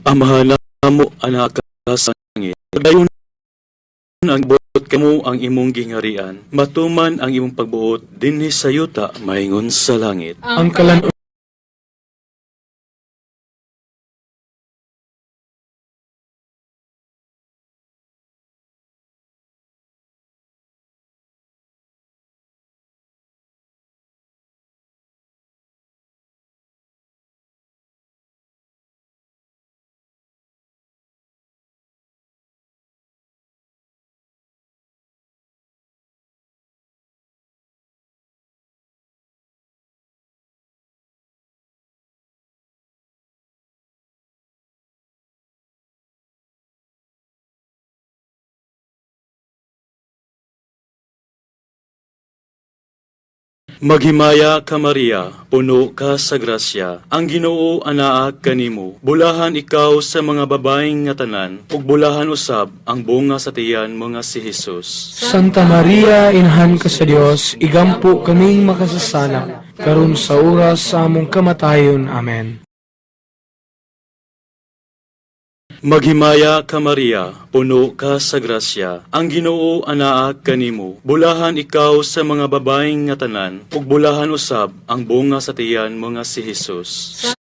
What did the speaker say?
Amahan mo anak ka sa langit. Dayon ang buot kamo ang imong gingharian. Matuman ang imong pagbuot dinhi sa yuta maingon sa langit. Ang kalan Maghimaya ka Maria, puno ka sa grasya. Ang Ginoo anaa kanimo. Bulahan ikaw sa mga babaeng nga tanan, ug bulahan usab ang bunga sa tiyan mo nga si Hesus. Santa Maria, Inahan ka sa Dios, igampo kaming makasasala, karon sa oras sa among kamatayon. Amen. Maghimaya ka Maria, puno ka sa grasya. Ang Ginoo anaa kanimo. Bulahan ikaw sa mga babaeng nga tanan, ug bulahan usab ang bunga sa tiyan mo nga si Hesus.